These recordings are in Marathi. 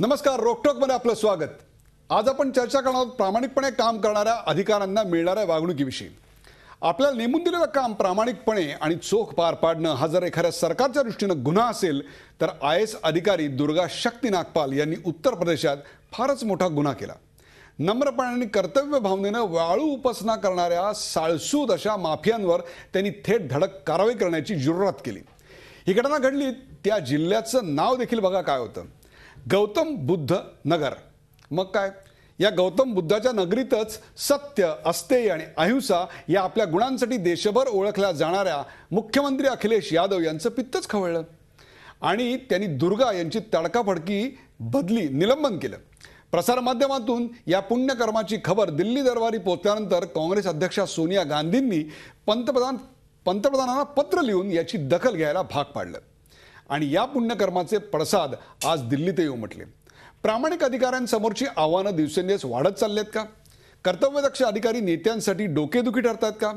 नमस्कार, रोकटोकमध्ये आपलं स्वागत। आज आपण चर्चा करणार आहोत प्रामाणिकपणे काम करणाऱ्या अधिकाऱ्यांना मिळणाऱ्या वागणुकीविषयी। आपल्याला नेमून दिलेलं काम प्रामाणिकपणे आणि चोख पार पाडणं हा जर एखाद्या सरकारच्या दृष्टीनं गुन्हा असेल तर IAS अधिकारी दुर्गा शक्ती नागपाल यांनी उत्तर प्रदेशात फारच मोठा गुन्हा केला। नम्रपणे आणि कर्तव्य भावनेनं वाळू उपसना करणाऱ्या साळसूद अशा माफियांवर त्यांनी थेट धडक कारवाई करण्याची जुर्रत केली। ही घटना घडली त्या जिल्ह्याचं नाव देखील बघा काय होतं, गौतम बुद्ध नगर। मग काय, या गौतम बुद्धाच्या नगरीतच सत्य, अस्तेय आणि अहिंसा या आपल्या गुणांसाठी देशभर ओळखल्या जाणाऱ्या मुख्यमंत्री अखिलेश यादव यांचं पित्तच खवळलं आणि त्यांनी दुर्गा यांची तडकाफडकी बदली निलंबन केलं। प्रसारमाध्यमातून या पुण्यकर्माची खबर दिल्ली दरबारी पोहोचल्यानंतर काँग्रेस अध्यक्षा सोनिया गांधींनी पंतप्रधानांना पत्र लिहून याची दखल घ्यायला भाग पाडलं आणि या पुण्यकर्माचे पडसाद आज दिल्लीतही उमटले। प्रामाणिक अधिकाऱ्यांसमोरची आव्हानं दिवसेंदिवस वाढत चाललेत का? कर्तव्यदक्ष अधिकारी नेत्यांसाठी डोकेदुखी ठरतात का?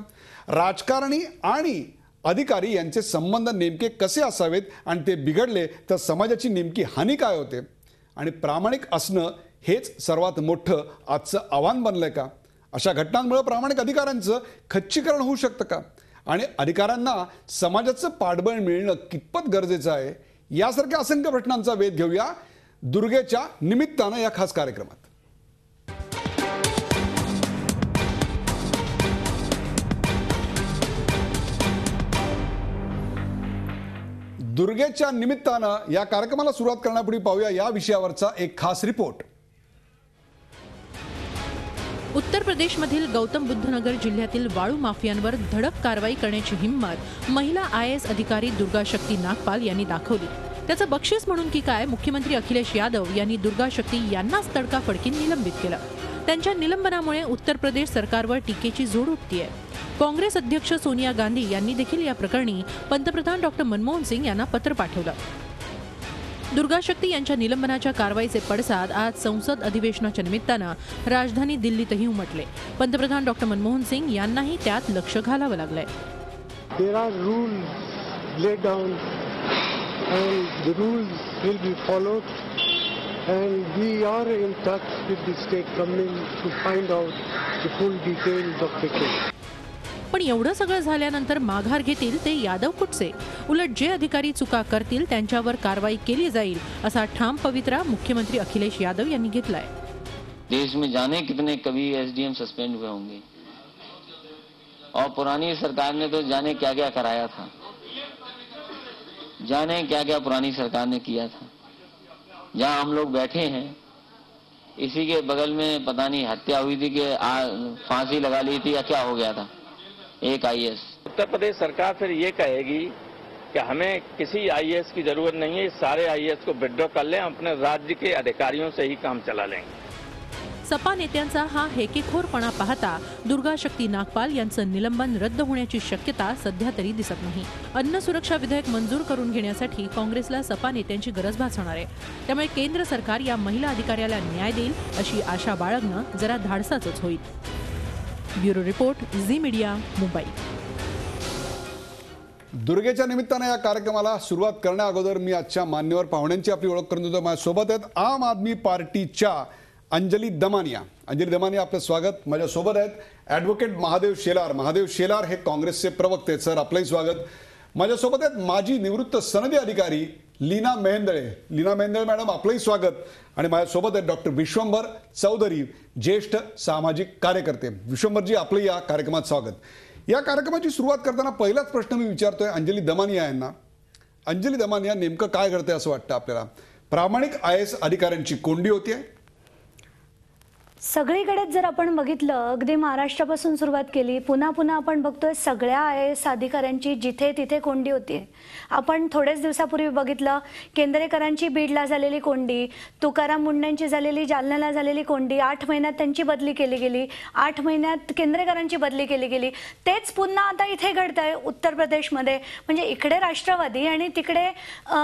राजकारणी आणि अधिकारी यांचे संबंध नेमके कसे असावेत आणि ते बिघडले तर समाजाची नेमकी हानी काय होते? आणि प्रामाणिक असणं हेच सर्वात मोठं आजचं आव्हान बनलंय का? अशा घटनांमुळे प्रामाणिक अधिकाऱ्यांचं खच्चीकरण होऊ शकतं का? आणि अधिकाऱ्यांना समाजाचं पाठबळ मिळणं कितपत गरजेचं आहे, यासारख्या असंख्य प्रश्नांचा वेध घेऊया दुर्गेच्या निमित्तानं या खास कार्यक्रमात। दुर्गेच्या निमित्तानं या कार्यक्रमाला सुरुवात करण्यापूर्वी पाहूया या विषयावरचा एक खास रिपोर्ट। उत्तर प्रदेशमधील गौतम बुद्ध नगर जिल्ह्यातील वाळू माफियांवर धडक कारवाई करण्याची हिंमत महिला IAS अधिकारी दुर्गा शक्ती नागपाल यांनी दाखवली। त्याचं बक्षीस म्हणून की काय, मुख्यमंत्री अखिलेश यादव यांनी दुर्गा शक्ती यांनाच तडकाफडकी निलंबित केलं। त्यांच्या निलंबनामुळे उत्तर प्रदेश सरकारवर टीकेची झोड उठतीये। काँग्रेस अध्यक्ष सोनिया गांधी यांनी देखील या प्रकरणी पंतप्रधान डॉ. मनमोहन सिंग यांना पत्र पाठवलं। दुर्गा शक्ती यांच्या निलंबनाच्या कारवाईचे पडसाद आज संसद अधिवेशनाच्या निमित्तानं राजधानी दिल्लीतही उमटले। पंतप्रधान डॉ. मनमोहन सिंग यांनाही त्यात लक्ष घालावं लागलंय। There are rules laid down and the rules will be followed and we are in touch with the state government to find out the full details of the case. पण एवढं सगळं झाल्यानंतर माघार घेतील ते यादव कुटचे? उलट जे अधिकारी चुका करतील त्यांच्यावर कारवाई केली जाईल असा ठाम पवित्रा मुख्यमंत्री अखिलेश यादव यांनी घेतलाय। देश में जाने कितने कभी SDM सस्पेंड हुए होंगे और पुरानी सरकार ने तो जाने क्या क्या कराया था, जाने क्या क्या पुरानी सरकार ने किया था। जहां हम लोग बैठे हैं इसी के बगल में पता नहीं हत्या हुई थी कि फांसी लगा ली थी या क्या हो गया था एक IAS। उत्तर प्रदेश सरकार फिर ये कहेगी कि हमें किसी IAS की जरूरत नहीं है, सारे IAS को विड्रॉ कर लें, अपने राज्य के अधिकारियों से ही काम चला लेंगे। सपा नेत्यांचा हा हेकेखोरपणा पाहता दुर्गा शक्ती नागपाल यांचं निलंबन रद्द होण्याची शक्यता सध्या तरी दिसत नाही। अन्न सुरक्षा विधेयक मंजूर करून घेण्यासाठी काँग्रेसला सपा नेत्यांची गरज भासणार आहे। त्यामुळे केंद्र सरकार या महिला अधिकाऱ्याला न्याय देईल अशी आशा बाळगणं जरा धाडसाचंच होईल। Bureau report, Zee Media, Mumbai. दुर्गेच्या निमित्तानं या कार्यक्रमाला सुरुवात करण्या अगोदर मी आजच्या मान्यवर पाहुण्यांची आपली ओळख करून देतो। माझ्यासोबत आहेत आम आदमी पार्टीच्या अंजली दमानिया। अंजली दमानिया, आपलं स्वागत। माझ्यासोबत आहेत ॲडव्होकेट महादेव शेलार। महादेव शेलार हे काँग्रेसचे प्रवक्ते। सर, आपलंही स्वागत। माझ्यासोबत आहेत माजी निवृत्त सनदी अधिकारी लीना मेहेंदळे। लीना मेहेंदळे मॅडम, आपलंही स्वागत। आणि माझ्यासोबत आहेत डॉक्टर विश्वंभर चौधरी, ज्येष्ठ सामाजिक कार्यकर्ते। विश्वंभरजी, आपलं या कार्यक्रमात स्वागत। या कार्यक्रमाची सुरुवात करताना पहिलाच प्रश्न मी विचारतोय अंजली दमानिया यांना। अंजली दमानिया, नेमकं काय घडतंय असं वाटतं आपल्याला? प्रामाणिक IAS अधिकाऱ्यांची कोंडी होतीये? सगळीकडेच जर आपण बघितलं, अगदी महाराष्ट्रापासून सुरुवात केली, पुन्हा पुन्हा आपण बघतोय सगळ्या IAS अधिकाऱ्यांची जिथे तिथे कोंडी होतीये। आपण थोडेच दिवसापूर्वी बघितलं, केंद्रेकरांची बीडला झालेली कोंडी, तुकाराम मुंडेंची झालेली जालन्याला झालेली कोंडी, 8 महिन्यात त्यांची बदली केली गेली, 8 महिन्यात केंद्रेकरांची बदली केली गेली। तेच पुन्हा आता इथे घडतंय उत्तर प्रदेशमध्ये। म्हणजे इकडे राष्ट्रवादी आणि तिकडे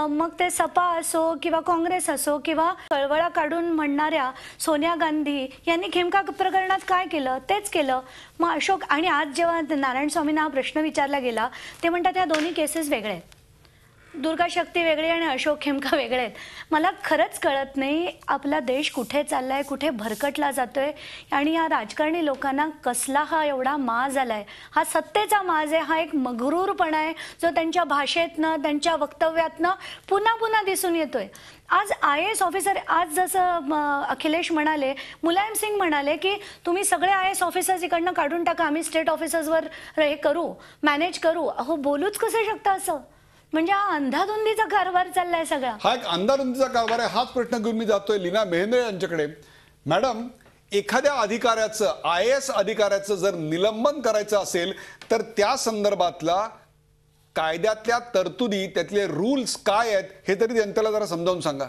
मग ते सपा असो किंवा काँग्रेस असो किंवा कळवळा काढून म्हणणाऱ्या सोनिया गांधी यांनी खेमका प्रकरणात काय केलं तेच केलं। मग अशोक आणि आज जेव्हा नारायण स्वामींना हा प्रश्न विचारला गेला ते म्हणतात या दोन्ही केसेस वेगळे आहेत। दुर्गा शक्ती वेगळी आणि अशोक खेमका वेगळे आहेत. मला खरंच कळत नाही आपला देश कुठे चाललाय, कुठे भरकटला जातोय आणि या राजकारणी लोकांना कसला हा एवढा माज आलाय. हा सत्तेचा माज आहे, हा एक मगरूरपणा आहे जो त्यांच्या भाषेतनं, त्यांच्या वक्तव्यातनं पुन्हा पुन्हा दिसून येतोय. आज IAS ऑफिसर, आज जसं अखिलेश म्हणाले, मुलायम सिंग म्हणाले की तुम्ही सगळे IAS ऑफिसर्स इकडनं काढून टाका, आम्ही स्टेट ऑफिसर्सवर हे करू, मॅनेज करू. अहो बोलूच कसं शकता असं? म्हणजे हा अंधाधुंदीचा कारभार चाललाय सगळा. हा एक अंधाधुंदीचा कारभार आहे. हाच प्रश्न घेऊन मी जातोय लीना मेहेंद्रे यांच्याकडे. मॅडम, एखाद्या अधिकाऱ्याचं, IAS अधिकाऱ्याचं जर निलंबन करायचं असेल तर त्या संदर्भातला कायद्यातल्या तरतुदी, त्यातले रूल्स काय आहेत हे तरी जनतेला जरा समजावून सांगा.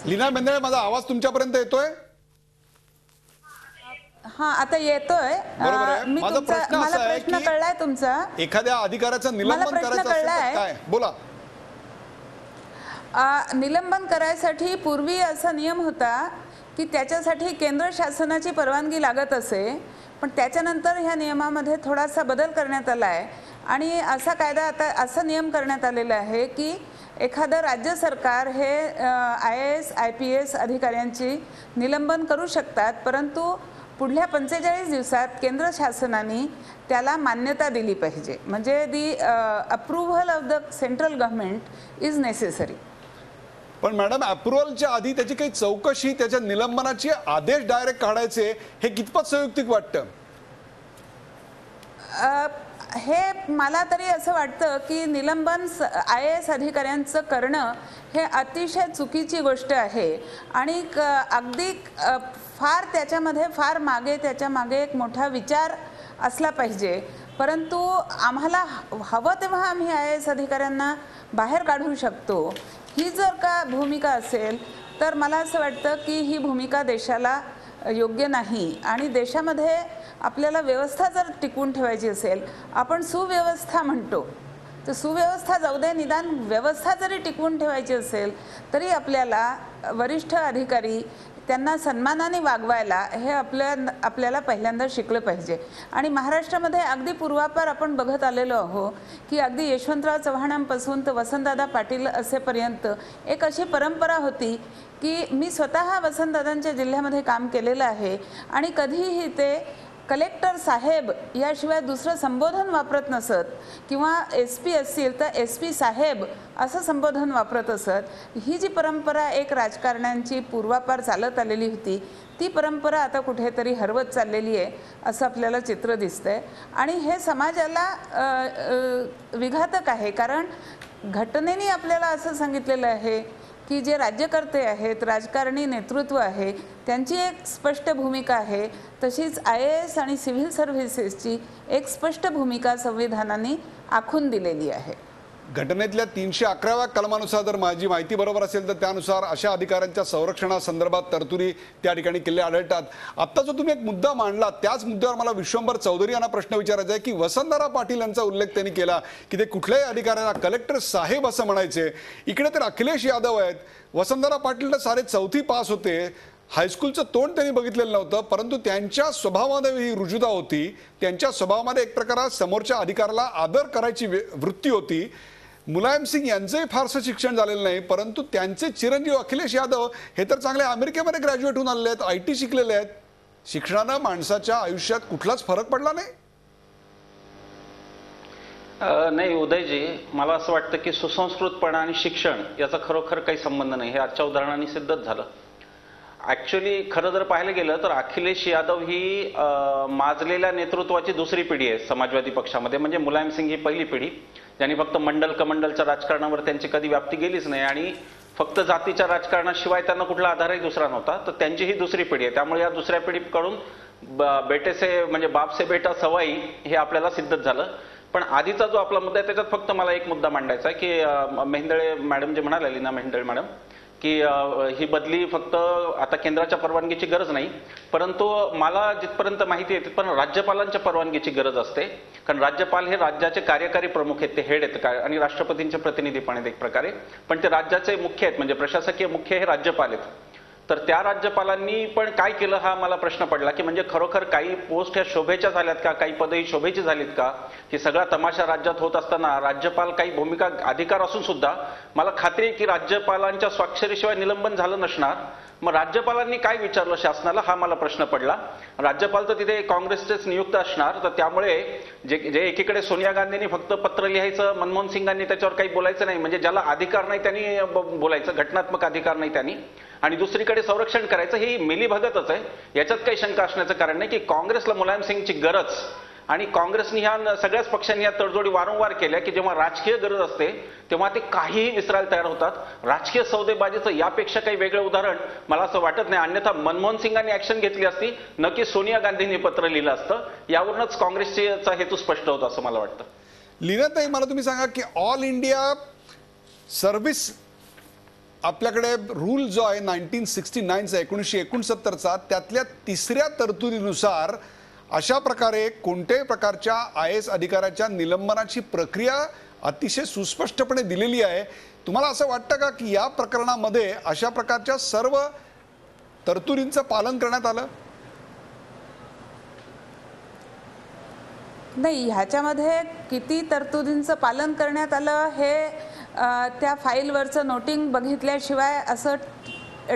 लीना मेहेंद्रे, माझा आवाज तुमच्यापर्यंत येतोय? हा, आता येतोय. बरोबर आहे. मी माझा प्रश्न मला असा आहे प्रश्न की कळलाय तुमचा. एखाद्या अधिकाऱ्याचं निलंबन प्रश्न करायचं असेल तर कळलाय. काय? बोला. निलंबन करायसाठी पूर्वी असा नियम होता की त्याच्यासाठी केंद्र शासनाची परवानगी लागत असे, पण त्याच्यानंतर ह्या नियमामध्ये थोडासा बदल करण्यात आला आहे आणि असा कायदा, आता असा नियम करण्यात आलेला आहे की एखादं राज्य सरकार हे IAS IPS अधिकाऱ्यांची निलंबन करू शकतात, परंतु पुढल्या 45 दिवसात केंद्र शासनाने त्याला मान्यता दिली पाहिजे. म्हणजे the approval of the central government is necessary. पण मॅडम, अप्रुव्हलच्या आधी त्याची काही चौकशी, त्याच्या निलंबनाचे आदेश डायरेक्ट काढायचे, हे कितपत संयुक्तिक वाटतं? हे मला तरी असं वाटतं की निलंबन IAS अधिकाऱ्यांचं करणं हे अतिशय चुकीची गोष्ट आहे आणि अगदी फार त्याच्यामध्ये त्याच्या मागे एक मोठा विचार असला पाहिजे. परंतु आम्हाला हवं तेव्हा आम्ही IAS अधिकाऱ्यांना बाहेर काढू शकतो, ही जर का भूमिका असेल तर मला असं वाटतं की ही भूमिका देशाला योग्य नाही. आणि देशामध्ये आपल्याला व्यवस्था जर टिकवून ठेवायची असेल, आपण सुव्यवस्था म्हणतो, तर सुव्यवस्था जाऊ दे, निदान व्यवस्था जरी टिकवून ठेवायची असेल तरी आपल्याला वरिष्ठ अधिकारी त्यांना सन्मानाने वागवायला हे आपल्याला पहिल्यांदा शिकलं पाहिजे. आणि महाराष्ट्रामध्ये अगदी पूर्वापार आपण बघत आलेलो आहो की अगदी यशवंतराव चव्हाणांपासून तर वसंतदादा पाटील असेपर्यंत एक अशी परंपरा होती की मी स्वतः वसंतदादांच्या जिल्ह्यामध्ये काम केलेलं आहे आणि कधीही ते कलेक्टर साहेब याशिवाय दुसरं संबोधन वापरत नसत, किंवा SP असतील तर SP साहेब असं संबोधन वापरत असत. ही जी परंपरा एक राजकारण्यांची पूर्वापार चालत आलेली होती, ती परंपरा आता कुठेतरी हरवत चाललेली आहे असं आपल्याला चित्र दिसतंय. आणि हे समाजाला विघातक आहे, कारण घटनेने आपल्याला असं सांगितलेलं आहे की जे राज्यकर्ते आहेत, राजकारणी नेतृत्व आहे, त्यांची एक स्पष्ट भूमिका आहे, तशीच IAS आणि सिव्हिल सर्व्हिसेसची एक स्पष्ट भूमिका संविधानाने आखून दिलेली आहे. घटनेतल्या 311व्या कलमानुसार जर माझी माहिती बरोबर असेल तर त्यानुसार अशा अधिकाऱ्यांच्या संरक्षणासंदर्भात तरतुदी त्या ठिकाणी केलेल्या आढळतात. आत्ता जो तुम्ही एक मुद्दा मांडला त्याच मुद्द्यावर मला विश्वंभर चौधरी यांना प्रश्न विचारायचा आहे की वसंतदादा पाटील यांचा उल्लेख त्यांनी केला की ते कुठल्याही अधिकाऱ्याला कलेक्टर साहेब असं म्हणायचे. इकडे तर अखिलेश यादव आहेत, वसंतदादा पाटील तर सारे 4थी पास होते, हायस्कूलचं तोंड त्यांनी बघितलेलं नव्हतं, परंतु त्यांच्या स्वभावामध्ये ही रुजुता होती, त्यांच्या स्वभावामध्ये एक प्रकारात समोरच्या अधिकाऱ्याला आदर करायची वृत्ती होती. मुलायम सिंग यांचंही फारसं शिक्षण झालेलं नाही, परंतु त्यांचे चिरंजीव अखिलेश यादव हे तर चांगले अमेरिकेमध्ये ग्रॅज्युएट होऊन आलेले आहेत, IT शिकलेले आहेत. शिक्षणानं माणसाच्या आयुष्यात कुठलाच फरक पडला नाही? नाही उदयजी, मला असं वाटतं की सुसंस्कृतपणा आणि शिक्षण याचा खरोखर काही संबंध नाही, हे आजच्या उदाहरणाने सिद्धच झालं. ॲक्च्युली खरं जर पाहायला गेलं तर अखिलेश यादव ही माजलेल्या नेतृत्वाची दुसरी पिढी आहे समाजवादी पक्षामध्ये. म्हणजे मुलायम सिंग ही पहिली पिढी, ज्यांनी फक्त मंडल कमंडलच्या राजकारणावर त्यांची कधी व्याप्ती गेलीच नाही आणि फक्त जातीच्या राजकारणाशिवाय त्यांना कुठला आधारही दुसरा नव्हता. तर त्यांची ही दुसरी पिढी आहे. त्यामुळे या दुसऱ्या पिढीकडून बेटे से म्हणजे बाप से बेटा सवाई हे आपल्याला सिद्धच झालं. पण आधीचा जो आपला मुद्दा आहे त्याच्यात फक्त मला एक मुद्दा मांडायचा आहे की मेहेंदळे मॅडम जे म्हणाले, लीना मेहेंदळे मॅडम, की ही बदली फक्त आता केंद्राच्या परवानगीची गरज नाही, परंतु मला जिथपर्यंत माहिती आहे तिथपर्यंत राज्यपालांच्या परवानगीची गरज असते. कारण राज्यपाल हे राज्याचे कार्यकारी प्रमुख आहेत, ते हेड आहेत आणि राष्ट्रपतींचे प्रतिनिधी पण आहेत एक प्रकारे, पण ते राज्याचे मुख्य आहेत, म्हणजे प्रशासकीय मुख्य हे राज्यपाल आहेत. तर त्या राज्यपालांनी पण काय केलं हा मला प्रश्न पडला की म्हणजे खरोखर काही पोस्ट ह्या शोभेच्या झाल्यात का, काही पदही शोभेची झालीत का, की सगळा तमाशा राज्यात होत असताना राज्यपाल काही भूमिका अधिकार असून सुद्धा मला खात्री आहे की राज्यपालांच्या स्वाक्षरीशिवाय निलंबन झालं नसणार. मग राज्यपालांनी काय विचारलं शासनाला हा मला प्रश्न पडला. राज्यपाल तर तिथे काँग्रेसचेच नियुक्त असणार, तर त्यामुळे जे एकीकडे सोनिया गांधींनी फक्त पत्र लिहायचं, मनमोहन सिंगांनी त्याच्यावर काही बोलायचं नाही, म्हणजे ज्याला अधिकार नाही त्यांनी बोलायचं, घटनात्मक अधिकार नाही त्यांनी, आणि दुसरीकडे संरक्षण करायचं, ही मिलीभगतच आहे. याच्यात काही शंका असण्याचं कारण नाही की काँग्रेसला मुलायम सिंगची गरज, आणि काँग्रेसनी ह्या सगळ्याच पक्षांनी या तडजोडी वारंवार केल्या की जेव्हा राजकीय गरज असते तेव्हा ते काहीही विसरायला तयार होतात. राजकीय सौदेबाजीचं यापेक्षा काही वेगळं उदाहरण मला असं वाटत नाही. अन्यथा मनमोहन सिंगांनी ऍक्शन घेतली असती, नक्की सोनिया गांधींनी पत्र लिहिलं असतं. यावरूनच काँग्रेसचा हेतू स्पष्ट होता असं मला वाटतं. लीनाताई, मला तुम्ही सांगा की ऑल इंडिया सर्व्हिस आपल्याकडे रूल जो आहे 1969चा 1969चा, त्यातल्या 3ऱ्या तरतुदीनुसार अशा प्रकारे कोणत्याही प्रकारच्या IAS अधिकाऱ्याच्या निलंबनाची प्रक्रिया अतिशय सुस्पष्टपणे दिलेली आहे. तुम्हाला असं वाटतं का की या प्रकरणामध्ये अशा प्रकारच्या सर्व तरतुदींचं पालन करण्यात आलं? नाही, ह्याच्यामध्ये किती तरतुदींचं पालन करण्यात आलं हे त्या फाईलवरचं नोटिंग बघितल्याशिवाय असं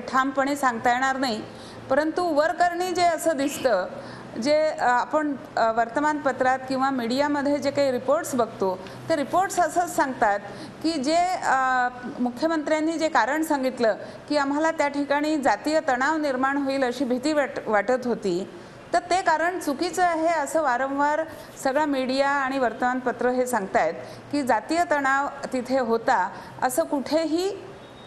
ठामपणे सांगता येणार नाही. परंतु वरकरणी जे असं दिसतं, जे आपण वर्तमानपत्रात किंवा मीडियामध्ये जे काही रिपोर्ट्स बघतो, ते रिपोर्ट्स असंच सांगतात की जे मुख्यमंत्र्यांनी जे कारण सांगितलं की आम्हाला त्या ठिकाणी जातीय तणाव निर्माण होईल अशी भीती वाटत होती, तर ते कारण चुकीचं आहे असं वारंवार सगळा मीडिया आणि वर्तमानपत्र हे सांगतायत की जातीय तणाव तिथे होता असं कुठेही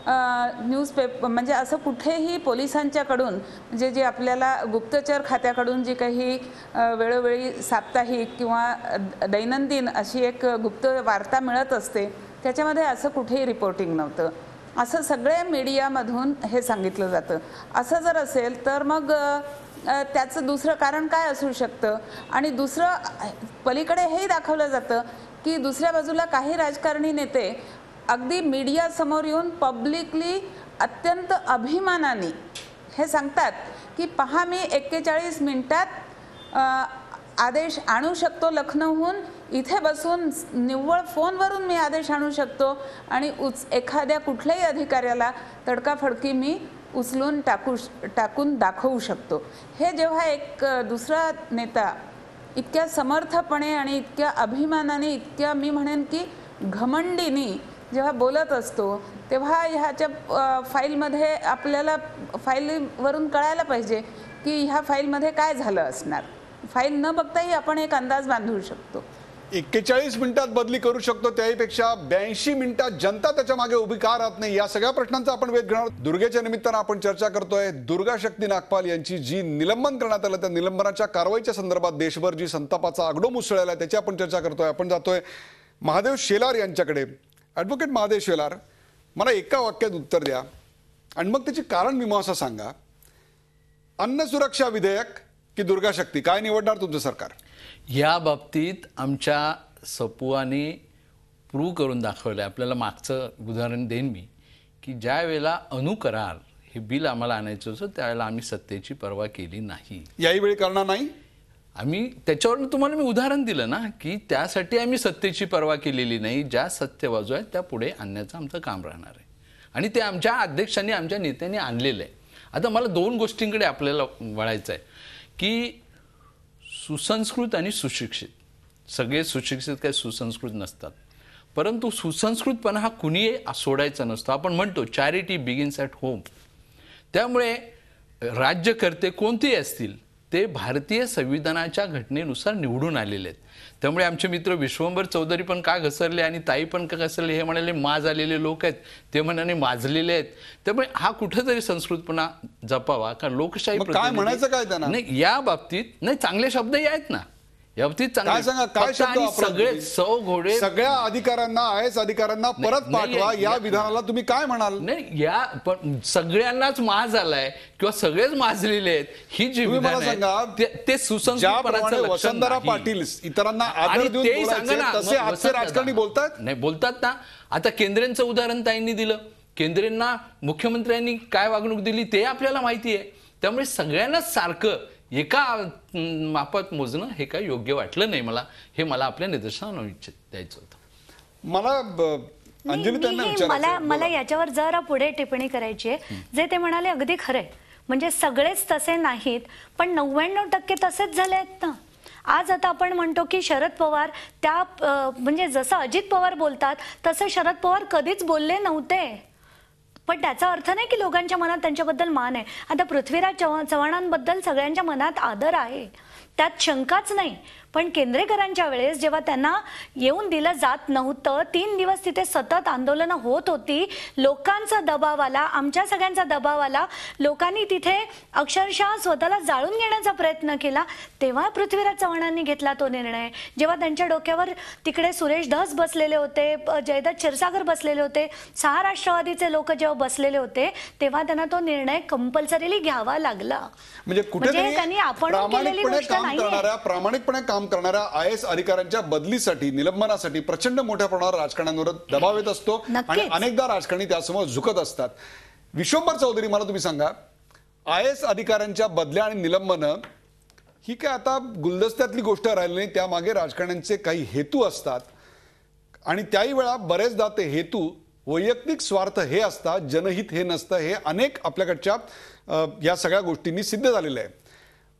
न्यूजपेपर म्हणजे असं कुठेही पोलिसांच्याकडून जे आपल्याला गुप्तचर खात्याकडून जी काही वेळोवेळी साप्ताहिक किंवा दैनंदिन अशी एक गुप्त वार्ता मिळत असते, त्याच्यामध्ये असं कुठेही रिपोर्टिंग नव्हतं. असं सगळे मीडियामधून हे सांगितलं जातं. असं जर असेल तर मग त्याचं दुसरं कारण काय असू शकतं? आणि दुसरं पलीकडे हेही दाखवलं जातं की दुसऱ्या बाजूला काही राजकारणी नेते अगदी मीडियासमोर येऊन पब्लिकली अत्यंत अभिमानाने हे सांगतात की पहा, मी 41 मिनिटात आदेश आणू शकतो लखनौहून, इथे बसून निव्वळ फोनवरून मी आदेश आणू शकतो आणि एखाद्या कुठल्याही अधिकाऱ्याला तडकाफडकी मी उचलून टाकून दाखवू शकतो. हे जेव्हा एक दुसरा नेता इतक्या समर्थपणे आणि इतक्या अभिमानाने, इतक्या मी म्हणेन की घमंडीनी जेव्हा बोलत असतो, तेव्हा ह्याच्या फाईलमध्ये आपल्याला फाईलवरून कळायला पाहिजे की ह्या फाईलमध्ये काय झालं असणार. फाईल न बघताही आपण एक अंदाज बांधू शकतो. 41 मिनिटात बदली करू शकतो, त्याहीपेक्षा 82 मिनिटात जनता त्याच्या मागे उभी का राहत नाही, या सगळ्या प्रश्नांचा आपण वेध घेणार. दुर्गेच्या निमित्तानं आपण चर्चा करतोय. दुर्गा शक्ती नागपाल यांची जी निलंबन करण्यात आलं, त्या निलंबनाच्या कारवाईच्या संदर्भात देशभर जी संतापाचा आगडोम उसळलेला आहे त्याची आपण चर्चा करतोय. आपण जातोय महादेव शेलार यांच्याकडे. ॲडव्होकेट महादेव शेलार, मला एका वाक्यात उत्तर द्या आणि मग त्याची कारण मीमांसा सांगा. अन्न सुरक्षा विधेयक की दुर्गा शक्ती, काय निवडणार तुमचं सरकार? या बाबतीत आमच्या सपुआने प्रूव्ह करून दाखवलं. आपल्याला मागचं उदाहरण देईन मी की ज्या वेळेला अनुकरार हे बिल आम्हाला आणायचं होतं त्यावेळेला आम्ही सत्तेची पर्वा केली नाही. याही वेळी करणार नाही आम्ही. त्याच्यावरून तुम्हाला मी उदाहरण दिलं ना की त्यासाठी आम्ही सत्तेची पर्वा केलेली नाही. ज्या सत्य बाजू आहे त्या पुढे आणण्याचं आमचं काम राहणार आहे आणि ते आमच्या अध्यक्षांनी, आमच्या नेत्यांनी आणलेलं आहे. आता मला 2 गोष्टींकडे आपल्याला वळायचं आहे की सुसंस्कृत आणि सुशिक्षित. सगळे सुशिक्षित काही सुसंस्कृत नसतात, परंतु सुसंस्कृतपणा हा कुणीही सोडायचा नसतो. आपण म्हणतो चॅरिटी बिगिन्स ॲट होम. त्यामुळे राज्यकर्ते कोणतेही असतील ते भारतीय संविधानाच्या घटनेनुसार निवडून आलेले आहेत. त्यामुळे आमचे मित्र विश्वंभर चौधरी पण का घसरले आणि ताई पण का घसरले हे म्हणाले माज आलेले लोक आहेत, ते म्हणाले माजलेले आहेत. त्यामुळे हा कुठेतरी संस्कृतपणा जपावा, कारण लोकशाही काय म्हणायचं काय त्यांना नाही. या बाबतीत नाही, चांगले शब्दही आहेत ना या बाबतीत. काय सांगा, काय शब्द सगळे सौ घोडे सगळ्या अधिकाऱ्यांना IAS अधिकाऱ्यांना परत पाठवा, या विधानाला तुम्ही काय म्हणाल? नाही, या पण सगळ्यांनाच माज आलाय किंवा सगळेच माजलेले आहेत ही जी विधान आहे ते सुसंस्कृतपणाचं लक्षण वसंतराव पाटील इतरांना आदर देऊन बोलायचे, तसे आजचे राजकारणी बोलतात नाही, बोलतात ना. आता केंद्रेंचं उदाहरण ताईंनी दिलं केंद्रेंना मुख्यमंत्र्यांनी काय वागणूक दिली ते आपल्याला माहिती आहे. त्यामुळे सगळ्यांनाच सारखं एका मापात मोजणं हे काय योग्य वाटलं नाही मला. हे मला आपल्या निदर्शनाला द्यायचं होतं. मला अंजली त्यांना विचारायचं मला याच्यावर जरा पुढे टिप्पणी करायची आहे. जे ते म्हणाले अगदी खरंय, म्हणजे सगळेच तसे नाहीत पण 99% तसेच झाले आहेत ना. आज आता आपण म्हणतो की शरद पवार त्या म्हणजे जसं अजित पवार बोलतात तसं शरद पवार कधीच बोलले नव्हते. पण त्याचा अर्थ नाही की लोकांच्या मनात त्यांच्याबद्दल मान आहे. आता पृथ्वीराज चव्हाणांबद्दल सगळ्यांच्या मनात आदर आहे, त्यात शंकाच नाही. पण केंद्रेकरांच्या वेळेस जेव्हा त्यांना येऊन दिलं जात नव्हतं, 3 दिवस तिथे सतत आंदोलनं होत होती, लोकांचा दबाव आला, आमच्या सगळ्यांचा दबाव आला, लोकांनी तिथे अक्षरशः स्वतःला जाळून घेण्याचा प्रयत्न केला, तेव्हा पृथ्वीराज चव्हाणांनी घेतला तो निर्णय. जेव्हा त्यांच्या डोक्यावर तिकडे सुरेश धस बसलेले होते, जयदत्त क्षीरसागर बसलेले होते, 6 राष्ट्रवादीचे लोक जेव्हा बसलेले होते, तेव्हा त्यांना तो निर्णय कंपल्सरीली घ्यावा लागला. म्हणजे कुठेतरी त्यांनी आपण केलेली गोष्ट नाहीये. प्रामाणिकपणे काम करणाऱ्या IAS अधिकाऱ्यांच्या बदलीसाठी, निलंबनासाठी प्रचंड मोठ्या प्रमाणावर राजकारण्यांवर दबाव येत असतो आणि अनेकदा राजकारणी त्यासमोर झुकत असतात. विश्वंभर चौधरी, मला तुम्ही सांगा, IAS अधिकाऱ्यांच्या बदल्या आणि निलंबन ही काय आता गुलदस्त्यातली गोष्ट राहिली नाही, त्यामागे राजकारण्यांचे काही हेतू असतात आणि त्याही वेळा बरेचदा ते हेतू वैयक्तिक स्वार्थ हे असतात, जनहित हे नसतं. हे अनेक आपल्याकडच्या या सगळ्या गोष्टींनी सिद्ध झालेलं आहे.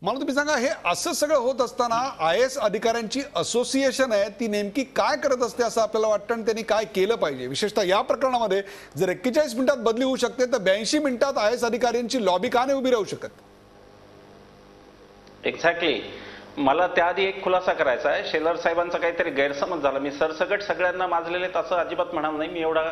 मला तुम्ही सांगा, हे असं सगळं होत असताना IAS अधिकाऱ्यांची असोसिएशन आहे ती नेमकी काय करत असते असं आपल्याला वाटतं आणि त्यांनी काय केलं पाहिजे? विशेषतः या प्रकरणामध्ये जर 41 मिनिटात बदली होऊ शकते तर 82 मिनिटात IAS अधिकाऱ्यांची लॉबी का नाही उभी राहू शकत? एक्झॅक्टली. मला त्याआधी एक खुलासा करायचा आहे. शेलार साहेबांचा काहीतरी गैरसमज झाला. मी सरसकट सगळ्यांना माजलेले तसं अजिबात म्हणणार नाही. मी एवढा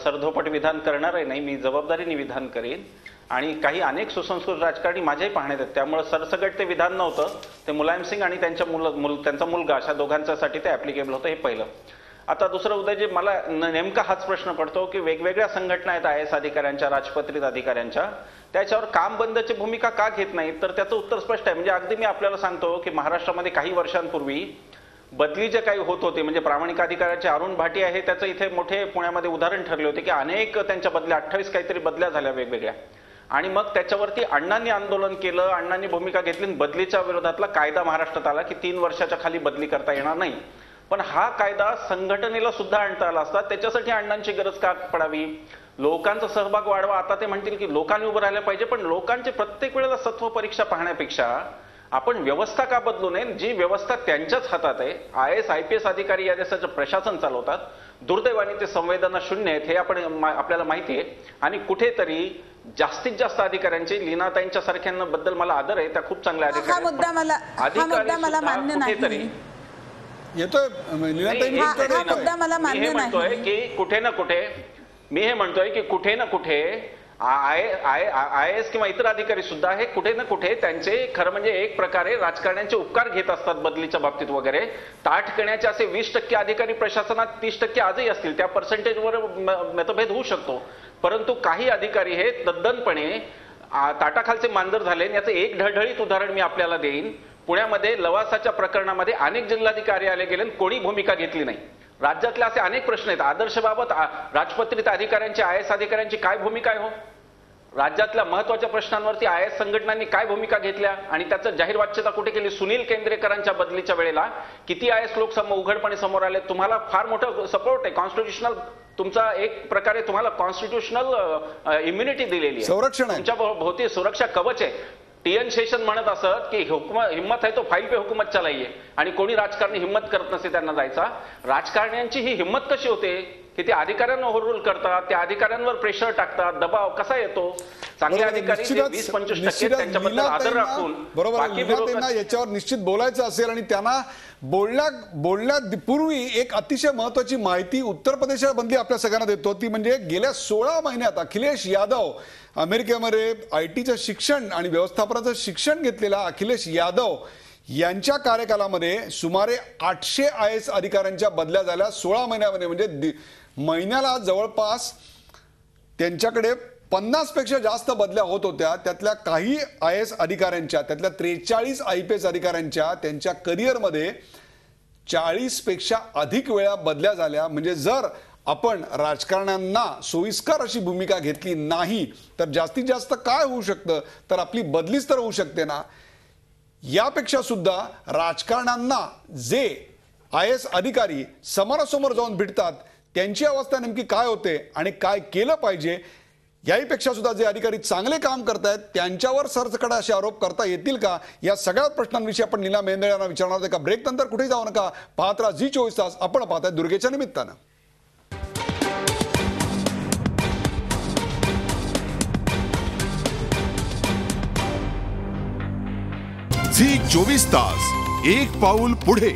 सरधोपट विधान करणारही नाही. मी जबाबदारीने विधान करेन आणि अनेक सुसंस्कृत राजकारणी माझ्याही पाहण्यात आहेत. त्यामुळे सरसकट ते विधान नव्हतं, ते मुलायम सिंग आणि त्यांचा मुलगा अशा दोघांच्यासाठी ते ऍप्लिकेबल होतं. हे पहिलं. आता दुसरं उदयजी, मला नेमका हाच प्रश्न पडतो की वेगवेगळ्या संघटना आहेत IAS अधिकाऱ्यांच्या, राजपत्रित अधिकाऱ्यांच्या, त्याच्यावर काम बंदची भूमिका का घेत नाहीत? तर त्याचं उत्तर स्पष्ट आहे. म्हणजे अगदी मी आपल्याला सांगतो की महाराष्ट्रामध्ये काही वर्षांपूर्वी बदली जे काही होत होते, म्हणजे प्रामाणिक अधिकाऱ्याचे अरुण भाटिया आहे, त्याचं इथे मोठे पुण्यामध्ये उदाहरण ठरले होते की अनेक त्यांच्या बदल्या, 28 काहीतरी बदल्या झाल्या वेगवेगळ्या. आणि मग त्याच्यावरती अण्णांनी आंदोलन केलं, अण्णांनी भूमिका घेतली, बदलीच्या विरोधातला कायदा महाराष्ट्रात आला की 3 वर्षाच्या खाली बदली करता येणार नाही. पण हा कायदा संघटनेला सुद्धा आणता आला असता. त्याच्यासाठी अण्णांची गरज का पडावी? लोकांचा सहभाग वाढवा. आता ते म्हणतील की लोकांनी उभं राहायला पाहिजे, पण लोकांचे प्रत्येक वेळेला सत्व परीक्षा पाहण्यापेक्षा आपण व्यवस्था का बदलू नये? जी व्यवस्था त्यांच्याच हातात आहे. IAS IPS अधिकारी या देशाचं प्रशासन चालवतात. दुर्दैवाने ते संवेदना शून्य आहेत, हे आपल्याला माहिती आहे. आणि कुठेतरी जास्तीत जास्त अधिकाऱ्यांची, लीनाताईंच्या सारख्यांबद्दल मला आदर आहे, त्या खूप चांगल्या अधिकारी. हा मुद्दा मला मान्य नाही. येतोय हा मुद्दा मला मान्य नाही की कुठे ना कुठे, मी हे म्हणतोय की कुठे ना कुठे IAS किंवा इतर अधिकारी सुद्धा हे कुठे ना कुठे त्यांचे खरं म्हणजे एक प्रकारे राजकारण्यांचे उपकार घेत असतात बदलीच्या बाबतीत वगैरे. ताठ करण्याचे असे 20% अधिकारी प्रशासनात, 30% आजही असतील. त्या पर्सेंटेजवर मतभेद होऊ शकतो, परंतु काही अधिकारी हे तद्दनपणे ताटाखालचे मांजर झाले. याचं एक ढळढळीत उदाहरण मी आपल्याला देईन. पुण्यामध्ये लवासाच्या प्रकरणामध्ये अनेक जिल्हाधिकारी आले गेले, कोणी भूमिका घेतली नाही. राज्यातले असे अनेक प्रश्न आहेत. आदर्शबाबत राजपत्रित अधिकाऱ्यांची, IAS अधिकाऱ्यांची काय भूमिका आहे हो? राज्यातल्या महत्वाच्या प्रश्नांवरती IAS संघटनांनी काय भूमिका घेतल्या आणि त्याचं जाहीर वाच्यता कुठे केली? सुनील केंद्रेकरांच्या बदलीच्या वेळेला किती IAS लोक उघडपणे समोर आले. तुम्हाला फार मोठं सपोर्ट आहे, कॉन्स्टिट्युशनल तुमचा एक प्रकारे तुम्हाला कॉन्स्टिट्युशनल इम्युनिटी दिलेली आहे, संरक्षण आहे, तुमच्या भोवती सुरक्षा कवच आहे. TN शेषन म्हणत असत की हिम्मत आहे तो फाईल पे हुकूमत चलाइये, आणि कोणी राजकारणी हिम्मत करत नसे त्यांना जायचा. राजकारण्यांची ही हिम्मत कशी होते की ते अधिकाऱ्यांना ओव्हररूल करतात, त्या अधिकाऱ्यांवर प्रेशर टाकतात, दबाव कसा येतो? चांगले अधिकारी 20-25% त्यांच्याबद्दल आदर राखून, बरोबर, याच्यावर निश्चित बोलायचं असेल. आणि त्यांना बोलण्यापूर्वी एक अतिशय महत्वाची माहिती उत्तर प्रदेशात बंदी आपल्या सगळ्यांना देतो, ती म्हणजे गेल्या 16 महिन्यात अखिलेश यादव, अमेरिकेमध्ये ITचं शिक्षण आणि व्यवस्थापनाचं शिक्षण घेतलेला अखिलेश यादव यांच्या कार्यकालामध्ये सुमारे 800 IAS अधिकाऱ्यांच्या बदल्या झाल्या 16 महिन्यामध्ये. म्हणजे महिन्याला जवळपास त्यांच्याकडे 50 पेक्षा जास्त बदल्या होत होत्या. त्यातल्या काही IAS अधिकाऱ्यांच्या, त्यातल्या 43 IPS अधिकाऱ्यांच्या त्यांच्या करिअरमध्ये 40 पेक्षा अधिक वेळा बदल्या झाल्या. म्हणजे जर आपण राजकारण्यांना सोयीस्कर अशी भूमिका घेतली नाही तर जास्तीत जास्त काय होऊ शकतं, तर आपली बदलीच तर होऊ शकते ना. यापेक्षा सुद्धा राजकारण्यांना जे IAS अधिकारी समोरासमोर जाऊन भेटतात त्यांची अवस्था नेमकी काय होते आणि काय केलं पाहिजे, याहीपेक्षा सुद्धा जे अधिकारी चांगले काम करतायत त्यांच्यावर सरसकट असे आरोप करता येतील का, या सगळ्या प्रश्नांविषयी आपण नीला मेंदळे यांना विचारणार आहोत. एका ब्रेक नंतर कुठेही जाऊ नका, पाहत राहा झी 24 तास. आपण पाहताय दुर्गेच्या निमित्तानं. झी 24 तास, एक पाऊल पुढे.